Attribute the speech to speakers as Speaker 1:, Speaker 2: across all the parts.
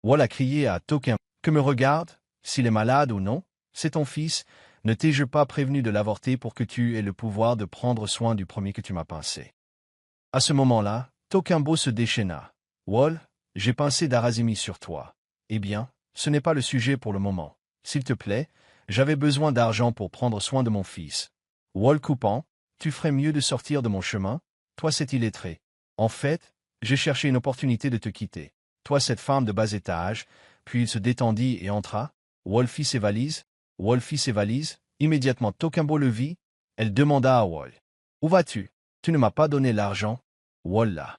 Speaker 1: Wall a crié à Toquin. Que me regarde, s'il est malade ou non, c'est ton fils, ne t'ai-je pas prévenu de l'avorter pour que tu aies le pouvoir de prendre soin du premier que tu m'as pincé. À ce moment-là, Toquimbo se déchaîna. Wall, j'ai pincé Darazimi sur toi. Eh bien, ce n'est pas le sujet pour le moment. S'il te plaît, j'avais besoin d'argent pour prendre soin de mon fils. Wall coupant, tu ferais mieux de sortir de mon chemin, toi cet illettré. En fait, j'ai cherché une opportunité de te quitter. Toi cette femme de bas étage, puis il se détendit et entra. Wall fit ses valises. Wall fit ses valises. Immédiatement Toquimbo le vit. Elle demanda à Wall. Où vas-tu? Tu ne m'as pas donné l'argent? Wall la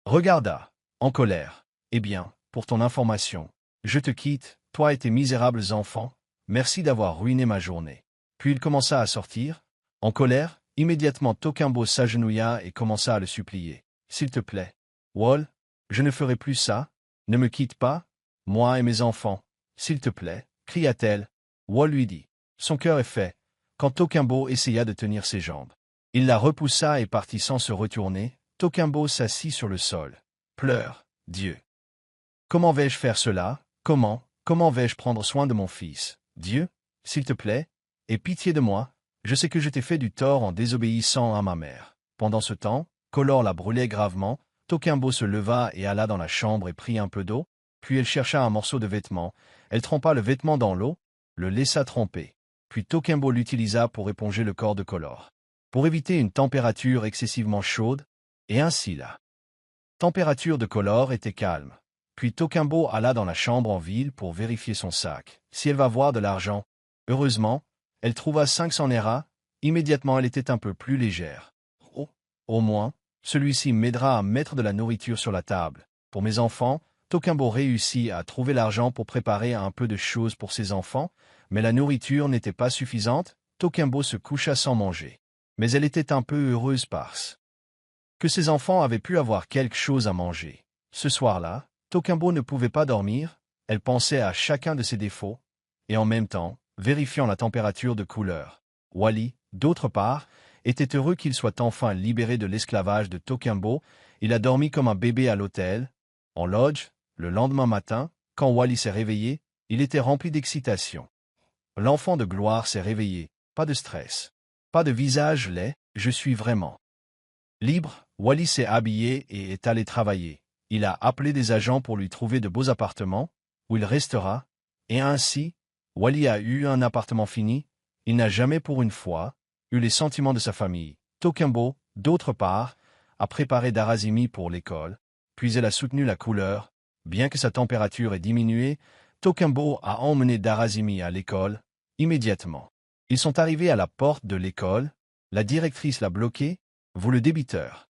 Speaker 1: regarda, en colère. Eh bien, pour ton information, je te quitte, toi et tes misérables enfants. Merci d'avoir ruiné ma journée. Puis il commença à sortir. En colère, immédiatement Toquimbo s'agenouilla et commença à le supplier. S'il te plaît, Wall, je ne ferai plus ça. Ne me quitte pas, moi et mes enfants. S'il te plaît, cria-t-elle. Wall lui dit. Son cœur est fait. Quand Toquimbo essaya de tenir ses jambes, il la repoussa et partit sans se retourner. Toquimbo s'assit sur le sol. Pleure, Dieu. Comment vais-je faire cela? Comment vais-je prendre soin de mon fils? Dieu, s'il te plaît, aie pitié de moi. Je sais que je t'ai fait du tort en désobéissant à ma mère. Pendant ce temps, Color la brûlait gravement. Toquimbo se leva et alla dans la chambre et prit un peu d'eau. Puis elle chercha un morceau de vêtement. Elle trempa le vêtement dans l'eau, le laissa tremper. Puis Toquimbo l'utilisa pour éponger le corps de Color, pour éviter une température excessivement chaude, et ainsi la température de Color était calme. Puis Toquimbo alla dans la chambre en ville pour vérifier son sac. Si elle va voir de l'argent. Heureusement, elle trouva 500 Nera. Immédiatement elle était un peu plus légère. Oh, au moins, celui-ci m'aidera à mettre de la nourriture sur la table. Pour mes enfants, Toquimbo réussit à trouver l'argent pour préparer un peu de choses pour ses enfants, mais la nourriture n'était pas suffisante. Toquimbo se coucha sans manger. Mais elle était un peu heureuse parce que ses enfants avaient pu avoir quelque chose à manger. Ce soir-là, Toquimbo ne pouvait pas dormir, elle pensait à chacun de ses défauts, et en même temps, vérifiant la température de couleur. Wally, d'autre part, était heureux qu'il soit enfin libéré de l'esclavage de Toquimbo. Il a dormi comme un bébé à l'hôtel, en lodge. Le lendemain matin, quand Wally s'est réveillé, il était rempli d'excitation. L'enfant de gloire s'est réveillé, pas de stress, pas de visage laid, je suis vraiment libre. Wally s'est habillé et est allé travailler. Il a appelé des agents pour lui trouver de beaux appartements, où il restera, et ainsi, Wally a eu un appartement fini. Il n'a jamais pour une fois eu les sentiments de sa famille. Toquimbo, d'autre part, a préparé Darazimi pour l'école, puis elle a soutenu la couleur. Bien que sa température ait diminué, Toquimbo a emmené Darazimi à l'école, immédiatement. Ils sont arrivés à la porte de l'école, la directrice l'a bloqué. Vous le débiteur.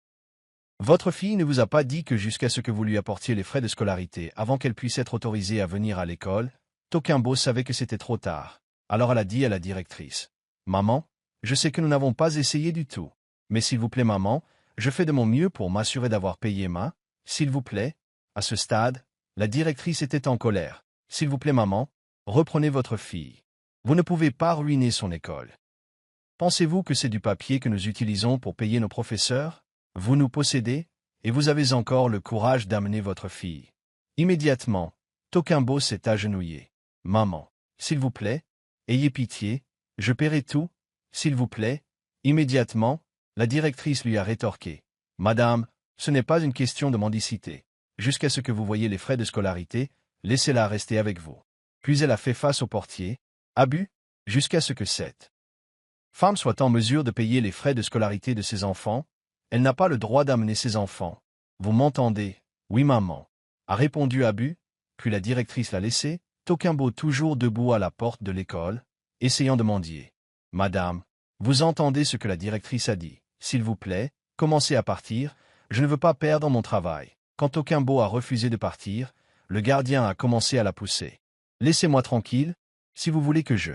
Speaker 1: Votre fille ne vous a pas dit que jusqu'à ce que vous lui apportiez les frais de scolarité avant qu'elle puisse être autorisée à venir à l'école. Toquimbo savait que c'était trop tard. Alors elle a dit à la directrice. Maman, je sais que nous n'avons pas essayé du tout. Mais s'il vous plaît maman, je fais de mon mieux pour m'assurer d'avoir payé s'il vous plaît. À ce stade, la directrice était en colère. S'il vous plaît maman, reprenez votre fille. Vous ne pouvez pas ruiner son école. Pensez-vous que c'est du papier que nous utilisons pour payer nos professeurs? Vous nous possédez, et vous avez encore le courage d'amener votre fille. Immédiatement, Toquimbo s'est agenouillé. Maman, s'il vous plaît, ayez pitié, je paierai tout, s'il vous plaît. Immédiatement, la directrice lui a rétorqué. Madame, ce n'est pas une question de mendicité. Jusqu'à ce que vous voyiez les frais de scolarité, laissez-la rester avec vous. Puis elle a fait face au portier. Abus, jusqu'à ce que cette femme soit en mesure de payer les frais de scolarité de ses enfants, elle n'a pas le droit d'amener ses enfants. Vous m'entendez? Oui, maman. A répondu Abu, puis la directrice l'a laissé, Toquimbo toujours debout à la porte de l'école, essayant de mendier. Madame, vous entendez ce que la directrice a dit. S'il vous plaît, commencez à partir, je ne veux pas perdre mon travail. Quand Toquimbo a refusé de partir, le gardien a commencé à la pousser. Laissez-moi tranquille, si vous voulez que je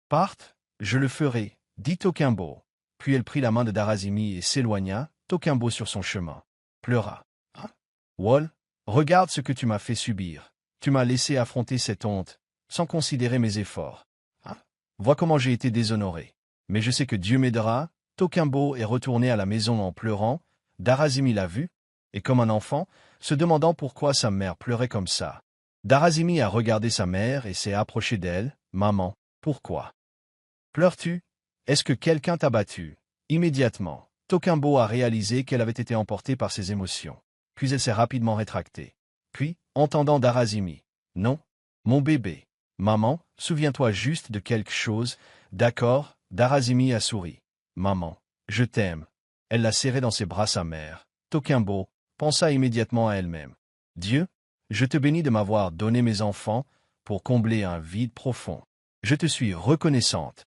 Speaker 1: parte. Je le ferai, dit Toquimbo. Puis elle prit la main de Darazimi et s'éloigna, Toquimbo sur son chemin. Pleura. Hein? Wall, regarde ce que tu m'as fait subir. Tu m'as laissé affronter cette honte, sans considérer mes efforts. Hein? Vois comment j'ai été déshonoré. Mais je sais que Dieu m'aidera. Toquimbo est retourné à la maison en pleurant. Darazimi l'a vu, et comme un enfant, se demandant pourquoi sa mère pleurait comme ça. Darazimi a regardé sa mère et s'est approché d'elle. Maman, pourquoi pleures-tu? Est-ce que quelqu'un t'a battu? Immédiatement, Tokimbo a réalisé qu'elle avait été emportée par ses émotions. Puis elle s'est rapidement rétractée. Puis, entendant Darazimi. Non, mon bébé. Maman, souviens-toi juste de quelque chose. D'accord, Darazimi a souri. Maman, je t'aime. Elle l'a serré dans ses bras sa mère. Tokimbo pensa immédiatement à elle-même. Dieu, je te bénis de m'avoir donné mes enfants pour combler un vide profond. Je te suis reconnaissante.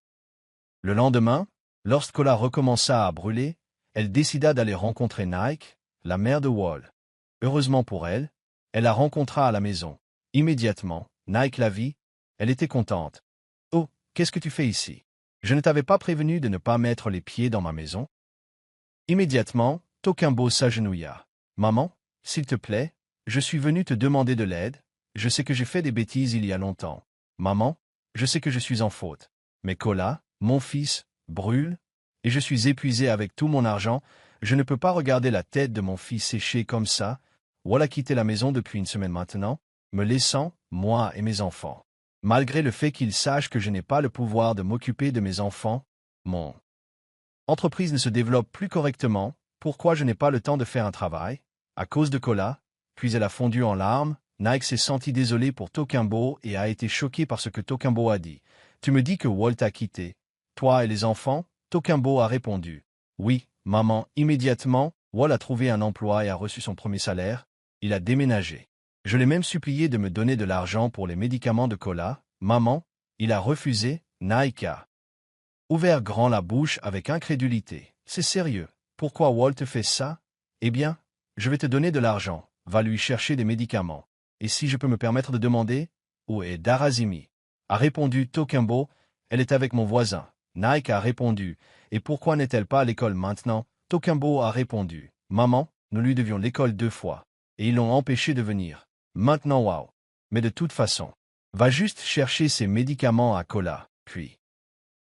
Speaker 1: Le lendemain, lorsque Kola recommença à brûler, elle décida d'aller rencontrer Nike, la mère de Wall. Heureusement pour elle, elle la rencontra à la maison. Immédiatement, Nike la vit, elle était contente. « Oh, qu'est-ce que tu fais ici? Je ne t'avais pas prévenu de ne pas mettre les pieds dans ma maison ?» Immédiatement, Tokimbo s'agenouilla. « Maman, s'il te plaît, je suis venu te demander de l'aide. Je sais que j'ai fait des bêtises il y a longtemps. Maman, je sais que je suis en faute. Mais Kola, mon fils, brûle, et je suis épuisé avec tout mon argent. Je ne peux pas regarder la tête de mon fils sécher comme ça. Wall a quitté la maison depuis une semaine maintenant, me laissant, moi et mes enfants. Malgré le fait qu'il sache que je n'ai pas le pouvoir de m'occuper de mes enfants, mon entreprise ne se développe plus correctement. Pourquoi je n'ai pas le temps de faire un travail? À cause de Kola. Puis elle a fondu en larmes. Nike s'est senti désolé pour Tokimbo et a été choqué par ce que Tokimbo a dit. Tu me dis que Wall t'a quitté. Toi et les enfants? Tokimbo a répondu. Oui, maman. Immédiatement, Wall a trouvé un emploi et a reçu son premier salaire. Il a déménagé. Je l'ai même supplié de me donner de l'argent pour les médicaments de Kola. Maman, il a refusé. Nike a ouvert grand la bouche avec incrédulité. C'est sérieux. Pourquoi Wall te fait ça? Eh bien, je vais te donner de l'argent. Va lui chercher des médicaments. Et si je peux me permettre de demander, où est Darazimi? A répondu Tokimbo, elle est avec mon voisin. Nike a répondu, et pourquoi n'est-elle pas à l'école maintenant? Tokimbo a répondu, maman, nous lui devions l'école 2 fois, et ils l'ont empêché de venir. Maintenant, waouh. Mais de toute façon, va juste chercher ses médicaments à Kola, puis.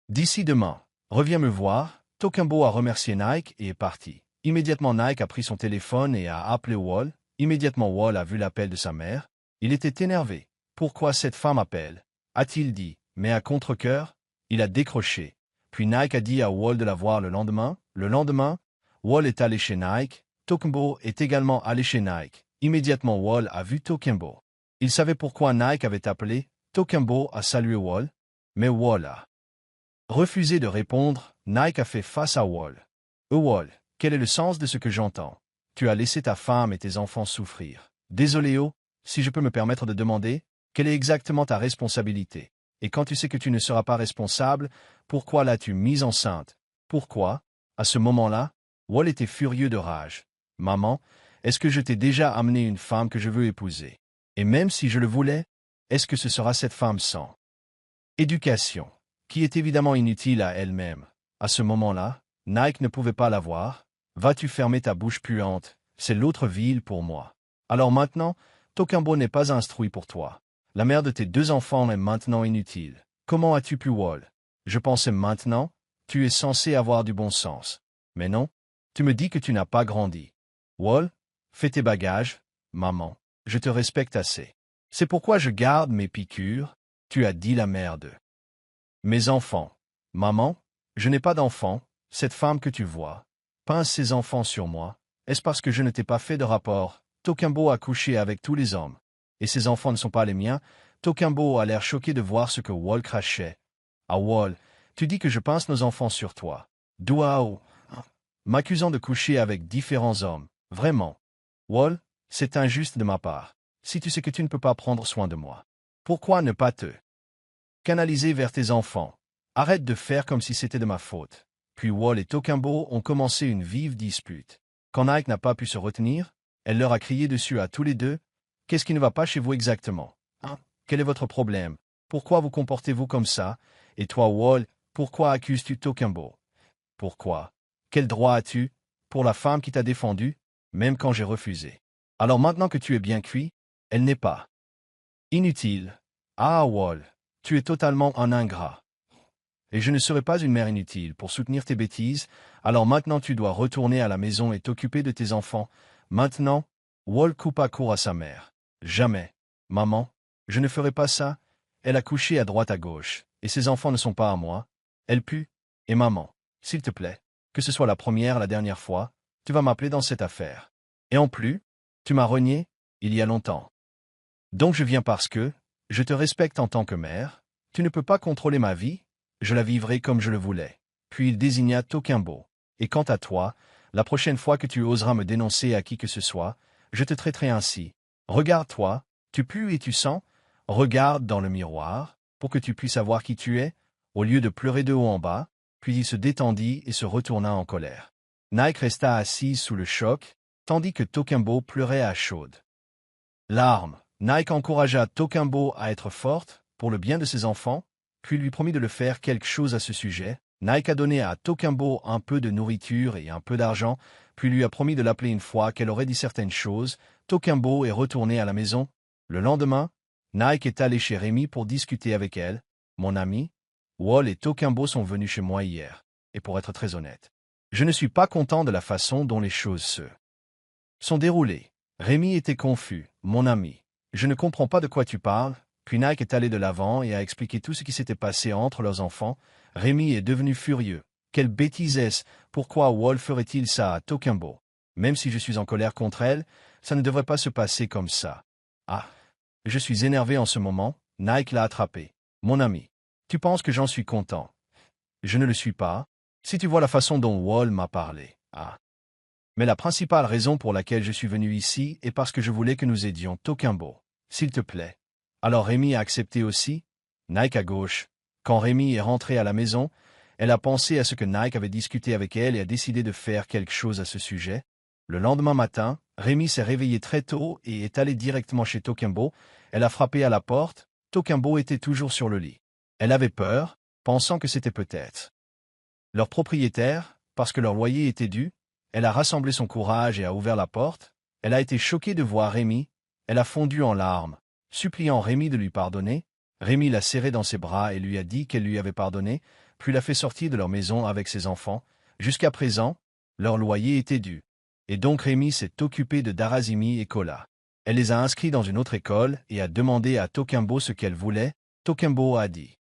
Speaker 1: D'ici demain, reviens me voir. Tokimbo a remercié Nike et est parti. Immédiatement Nike a pris son téléphone et a appelé Wall. Immédiatement Wall a vu l'appel de sa mère. Il était énervé. Pourquoi cette femme appelle? A-t-il dit, mais à contre-cœur? Il a décroché. Puis Nike a dit à Wall de la voir le lendemain. Le lendemain, Wall est allé chez Nike. Tokimbo est également allé chez Nike. Immédiatement Wall a vu Tokimbo. Il savait pourquoi Nike avait appelé. Tokimbo a salué Wall. Mais Wall a refusé de répondre. Nike a fait face à Wall. Wall, quel est le sens de ce que j'entends? Tu as laissé ta femme et tes enfants souffrir. Désolé, si je peux me permettre de demander, quelle est exactement ta responsabilité? Et quand tu sais que tu ne seras pas responsable, pourquoi l'as-tu mise enceinte? Pourquoi? À ce moment-là, Wall était furieux de rage. Maman, est-ce que je t'ai déjà amené une femme que je veux épouser? Et même si je le voulais, est-ce que ce sera cette femme sans éducation, qui est évidemment inutile à elle-même? À ce moment-là, Nike ne pouvait pas la voir. Vas-tu fermer ta bouche puante? C'est l'autre ville pour moi. Alors maintenant, Tokimbo n'est pas instruit pour toi. La mère de tes 2 enfants est maintenant inutile. Comment as-tu pu Wall? Je pensais maintenant, tu es censé avoir du bon sens. Mais non, tu me dis que tu n'as pas grandi. Wall, fais tes bagages, maman. Je te respecte assez. C'est pourquoi je garde mes piqûres, tu as dit la mère de mes enfants. Maman, je n'ai pas d'enfants, cette femme que tu vois pince ses enfants sur moi. Est-ce parce que je ne t'ai pas fait de rapport? Tokimbo a couché avec tous les hommes. Et ses enfants ne sont pas les miens. Tokimbo a l'air choqué de voir ce que Wall crachait. Ah Wall, tu dis que je pince nos enfants sur toi. Douao, m'accusant de coucher avec différents hommes. Vraiment. Wall, c'est injuste de ma part. Si tu sais que tu ne peux pas prendre soin de moi, pourquoi ne pas te canaliser vers tes enfants? Arrête de faire comme si c'était de ma faute. Puis Wall et Tokimbo ont commencé une vive dispute. Quand Nike n'a pas pu se retenir, elle leur a crié dessus à tous les deux. Qu'est-ce qui ne va pas chez vous exactement? Quel est votre problème? Pourquoi vous comportez-vous comme ça? Et toi, Wall, pourquoi accuses-tu Tokimbo? Pourquoi? Quel droit as-tu? Pour la femme qui t'a défendu, même quand j'ai refusé. Alors maintenant que tu es bien cuit, elle n'est pas inutile. Ah, Wall, tu es totalement un ingrat. Et je ne serai pas une mère inutile pour soutenir tes bêtises, alors maintenant tu dois retourner à la maison et t'occuper de tes enfants. Maintenant, Wall coupa court à sa mère. Jamais. Maman, je ne ferai pas ça. Elle a couché à droite à gauche, et ses enfants ne sont pas à moi. Elle pue. Et maman, s'il te plaît, que ce soit la première, la dernière fois, tu vas m'appeler dans cette affaire. Et en plus, tu m'as renié, il y a longtemps. Donc je viens parce que, je te respecte en tant que mère, tu ne peux pas contrôler ma vie, je la vivrai comme je le voulais. Puis il désigna Tokimbo. Et quant à toi, la prochaine fois que tu oseras me dénoncer à qui que ce soit, je te traiterai ainsi. Regarde-toi, tu pues et tu sens, regarde dans le miroir, pour que tu puisses savoir qui tu es, au lieu de pleurer de haut en bas, puis il se détendit et se retourna en colère. Nike resta assise sous le choc, tandis que Tokimbo pleurait à chaudes larmes. Nike encouragea Tokimbo à être forte, pour le bien de ses enfants, puis lui promit de le faire quelque chose à ce sujet. Nike a donné à Tokimbo un peu de nourriture et un peu d'argent, puis lui a promis de l'appeler une fois qu'elle aurait dit certaines choses. Tokimbo est retourné à la maison. Le lendemain, Nike est allé chez Rémi pour discuter avec elle. Mon ami, Wall et Tokimbo sont venus chez moi hier, et pour être très honnête, je ne suis pas content de la façon dont les choses se sont déroulées. Rémi était confus. Mon ami, je ne comprends pas de quoi tu parles. Puis Nike est allé de l'avant et a expliqué tout ce qui s'était passé entre leurs enfants. Rémi est devenu furieux. Quelle bêtise est-ce? Pourquoi Wall ferait-il ça à Tokimbo? Même si je suis en colère contre elle, ça ne devrait pas se passer comme ça. Ah, je suis énervé en ce moment. Nike l'a attrapé. Mon ami, tu penses que j'en suis content? Je ne le suis pas. Si tu vois la façon dont Wall m'a parlé. Ah. Mais la principale raison pour laquelle je suis venu ici est parce que je voulais que nous aidions Tokimbo. S'il te plaît. Alors Rémi a accepté aussi. Nike à gauche. Quand Rémi est rentré à la maison, elle a pensé à ce que Nike avait discuté avec elle et a décidé de faire quelque chose à ce sujet. Le lendemain matin, Rémi s'est réveillé très tôt et est allé directement chez Tokimbo. Elle a frappé à la porte. Tokimbo était toujours sur le lit. Elle avait peur, pensant que c'était peut-être leur propriétaire, parce que leur loyer était dû. Elle a rassemblé son courage et a ouvert la porte. Elle a été choquée de voir Rémi. Elle a fondu en larmes, suppliant Rémi de lui pardonner. Rémi l'a serrée dans ses bras et lui a dit qu'elle lui avait pardonné, puis l'a fait sortir de leur maison avec ses enfants. Jusqu'à présent, leur loyer était dû. Et donc Rémi s'est occupé de Darazimi et Kola. Elle les a inscrits dans une autre école et a demandé à Tokimbo ce qu'elle voulait. Tokimbo a dit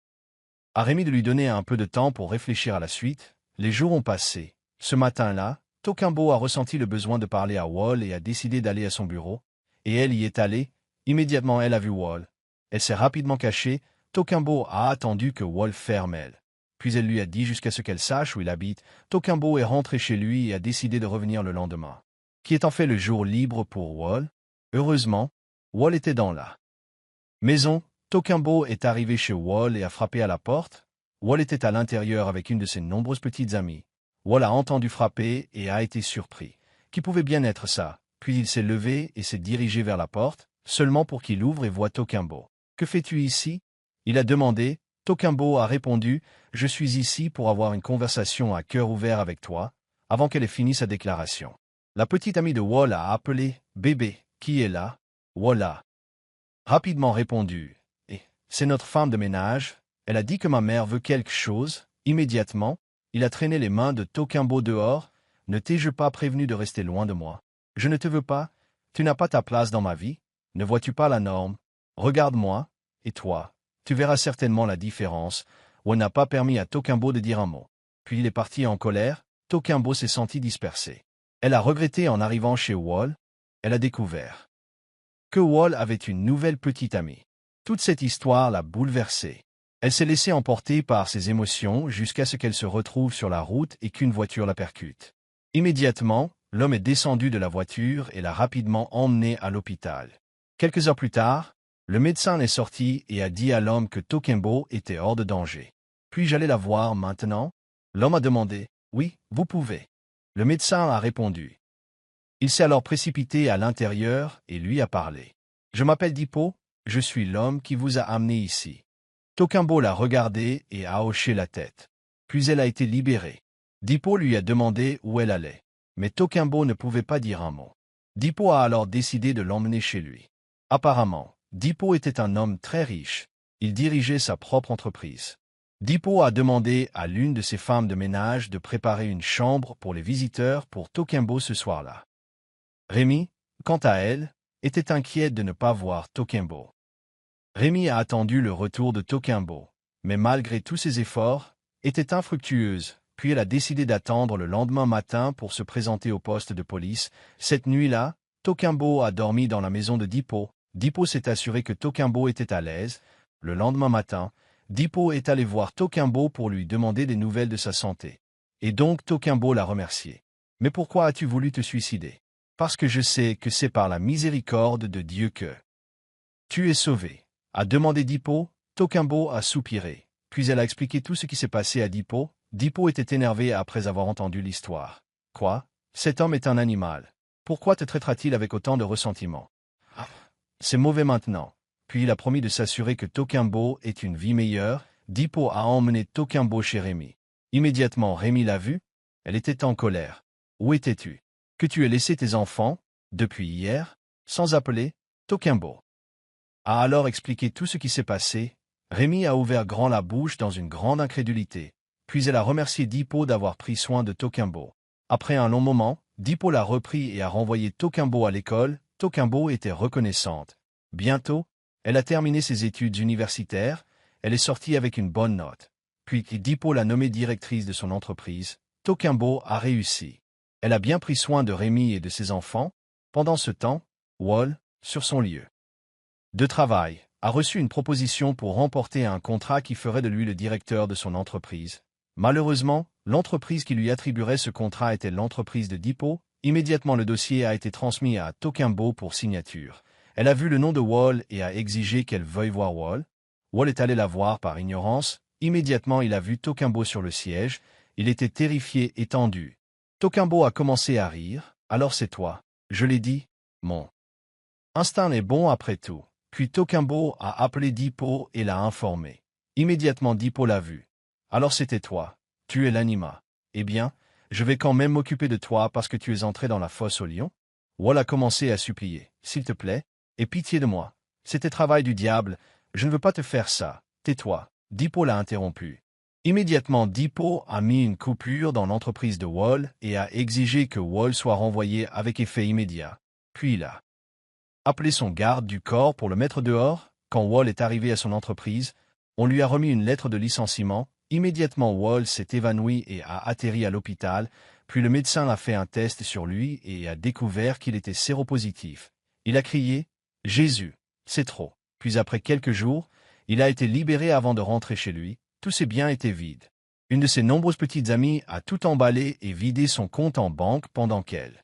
Speaker 1: à Rémi de lui donner un peu de temps pour réfléchir à la suite. Les jours ont passé. Ce matin-là, Tokimbo a ressenti le besoin de parler à Wall et a décidé d'aller à son bureau. Et elle y est allée. Immédiatement, elle a vu Wall. Elle s'est rapidement cachée. Tokimbo a attendu que Wall ferme elle. Puis elle lui a dit jusqu'à ce qu'elle sache où il habite. Tokimbo est rentré chez lui et a décidé de revenir le lendemain, qui est en fait le jour libre pour Wall. Heureusement, Wall était dans la maison. Tokimbo est arrivé chez Wall et a frappé à la porte. Wall était à l'intérieur avec une de ses nombreuses petites amies. Wall a entendu frapper et a été surpris. Qui pouvait bien être ça? Puis il s'est levé et s'est dirigé vers la porte, seulement pour qu'il ouvre et voie Tokimbo. « Que fais-tu ici » il a demandé. Tokimbo a répondu « Je suis ici pour avoir une conversation à cœur ouvert avec toi », avant qu'elle ait fini sa déclaration. La petite amie de Wall a appelé « Bébé, qui est là ?» Wall a rapidement répondu « Eh, c'est notre femme de ménage. Elle a dit que ma mère veut quelque chose. » Immédiatement, il a traîné les mains de Tokimbo dehors. « Ne t'ai-je pas prévenu de rester loin de moi? Je ne te veux pas. Tu n'as pas ta place dans ma vie. Ne vois-tu pas la norme? Regarde-moi, et toi, tu verras certainement la différence. » Wall n'a pas permis à Tokimbo de dire un mot. Puis il est parti en colère. Tokimbo s'est senti dispersé. Elle a regretté en arrivant chez Wall. Elle a découvert que Wall avait une nouvelle petite amie. Toute cette histoire l'a bouleversée. Elle s'est laissée emporter par ses émotions jusqu'à ce qu'elle se retrouve sur la route et qu'une voiture la percute. Immédiatement, l'homme est descendu de la voiture et l'a rapidement emmené à l'hôpital. Quelques heures plus tard, le médecin est sorti et a dit à l'homme que Tokimbo était hors de danger. « Puis-je aller la voir maintenant ?» L'homme a demandé. « Oui, vous pouvez. » Le médecin a répondu. Il s'est alors précipité à l'intérieur et lui a parlé. « Je m'appelle Dipo, je suis l'homme qui vous a amené ici. » Tokimbo l'a regardé et a hoché la tête. Puis elle a été libérée. Dipo lui a demandé où elle allait. Mais Tokimbo ne pouvait pas dire un mot. Dipo a alors décidé de l'emmener chez lui. Apparemment, Dipo était un homme très riche. Il dirigeait sa propre entreprise. Dipo a demandé à l'une de ses femmes de ménage de préparer une chambre pour les visiteurs pour Tokimbo ce soir-là. Rémi, quant à elle, était inquiète de ne pas voir Tokimbo. Rémi a attendu le retour de Tokimbo, mais malgré tous ses efforts, était infructueuse, puis elle a décidé d'attendre le lendemain matin pour se présenter au poste de police. Cette nuit-là, Tokimbo a dormi dans la maison de Dipo. Dipo s'est assuré que Tokimbo était à l'aise. Le lendemain matin, Dipo est allé voir Tokimbo pour lui demander des nouvelles de sa santé. Et donc Tokimbo l'a remercié. « Mais pourquoi as-tu voulu te suicider ? » « Parce que je sais que c'est par la miséricorde de Dieu que tu es sauvé. » A demandé Dipo. Tokimbo a soupiré. Puis elle a expliqué tout ce qui s'est passé à Dipo. Dipo était énervé après avoir entendu l'histoire. « Quoi ? Cet homme est un animal. Pourquoi te traitera-t-il avec autant de ressentiment ? C'est mauvais maintenant. » Puis il a promis de s'assurer que Tokimbo ait une vie meilleure. Dipo a emmené Tokimbo chez Rémi. Immédiatement Rémi l'a vu. Elle était en colère. « Où étais-tu ? Que tu aies laissé tes enfants, depuis hier, sans appeler Tokimbo. » A alors expliqué tout ce qui s'est passé. Rémi a ouvert grand la bouche dans une grande incrédulité. Puis elle a remercié Dipo d'avoir pris soin de Tokimbo. Après un long moment, Dipo l'a repris et a renvoyé Tokimbo à l'école. Tokimbo était reconnaissante. Bientôt, elle a terminé ses études universitaires. Elle est sortie avec une bonne note. Puis Dipo l'a nommée directrice de son entreprise. Tokimbo a réussi. Elle a bien pris soin de Rémi et de ses enfants. Pendant ce temps, Wall, sur son lieu de travail, a reçu une proposition pour remporter un contrat qui ferait de lui le directeur de son entreprise. Malheureusement, l'entreprise qui lui attribuerait ce contrat était l'entreprise de Dipo. Immédiatement le dossier a été transmis à Tokimbo pour signature. Elle a vu le nom de Wall et a exigé qu'elle veuille voir Wall. Wall est allé la voir par ignorance. Immédiatement il a vu Tokimbo sur le siège. Il était terrifié et tendu. Tokimbo a commencé à rire. « Alors c'est toi. Je l'ai dit, mon instinct est bon après tout. » Puis Tokimbo a appelé Dipo et l'a informé. Immédiatement Dipo l'a vu. « Alors c'était toi. Tu es l'anima. Eh bien, je vais quand même m'occuper de toi parce que tu es entré dans la fosse au lion. » Wall a commencé à supplier. « S'il te plaît, aie pitié de moi. C'était travail du diable. Je ne veux pas te faire ça. Tais-toi. » Dipo l'a interrompu. Immédiatement Dipo a mis une coupure dans l'entreprise de Wall et a exigé que Wall soit renvoyé avec effet immédiat. Puis il a appelé son garde du corps pour le mettre dehors. Quand Wall est arrivé à son entreprise, on lui a remis une lettre de licenciement. Immédiatement Wall s'est évanoui et a atterri à l'hôpital, puis le médecin a fait un test sur lui et a découvert qu'il était séropositif. Il a crié « Jésus, c'est trop !» Puis après quelques jours, il a été libéré avant de rentrer chez lui. Tous ses biens étaient vides. Une de ses nombreuses petites amies a tout emballé et vidé son compte en banque pendant qu'elle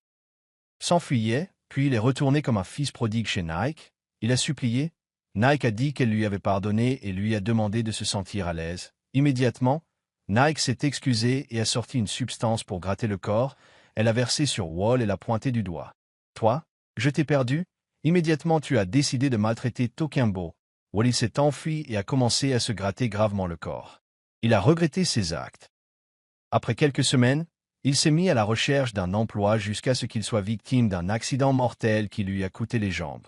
Speaker 1: s'enfuyait. Puis il est retourné comme un fils prodigue chez Nike. Il a supplié. Nike a dit qu'elle lui avait pardonné et lui a demandé de se sentir à l'aise. Immédiatement, Nike s'est excusé et a sorti une substance pour gratter le corps. Elle a versé sur Wall et l'a pointé du doigt. « Toi, je t'ai perdu. Immédiatement tu as décidé de maltraiter Tokimbo. » Wall s'est enfui et a commencé à se gratter gravement le corps. Il a regretté ses actes. Après quelques semaines, il s'est mis à la recherche d'un emploi jusqu'à ce qu'il soit victime d'un accident mortel qui lui a coûté les jambes.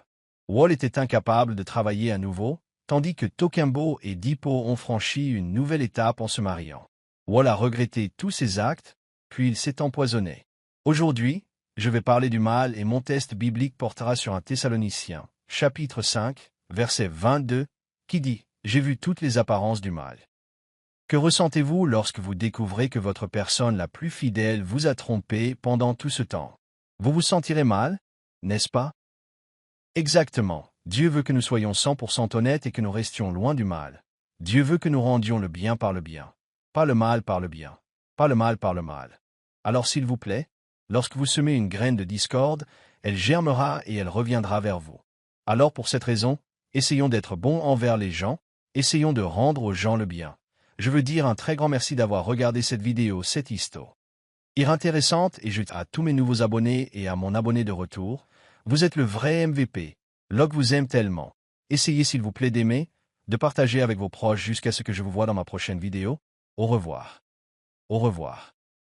Speaker 1: Wall était incapable de travailler à nouveau, tandis que Tokimbo et Dipo ont franchi une nouvelle étape en se mariant. Wall a regretté tous ses actes, puis il s'est empoisonné. Aujourd'hui, je vais parler du mal et mon test biblique portera sur un Thessaloniciens, chapitre 5, verset 22, qui dit « J'ai vu toutes les apparences du mal. » Que ressentez-vous lorsque vous découvrez que votre personne la plus fidèle vous a trompé pendant tout ce temps? Vous vous sentirez mal, n'est-ce pas? Exactement. Dieu veut que nous soyons 100% honnêtes et que nous restions loin du mal. Dieu veut que nous rendions le bien par le bien. Pas le mal par le bien. Pas le mal par le mal. Alors s'il vous plaît, lorsque vous semez une graine de discorde, elle germera et elle reviendra vers vous. Alors pour cette raison, essayons d'être bons envers les gens, essayons de rendre aux gens le bien. Je veux dire un très grand merci d'avoir regardé cette vidéo, cette histoire intéressante et je à tous mes nouveaux abonnés et à mon abonné de retour. Vous êtes le vrai MVP. Log vous aime tellement. Essayez s'il vous plaît d'aimer, de partager avec vos proches jusqu'à ce que je vous voie dans ma prochaine vidéo. Au revoir. Au revoir.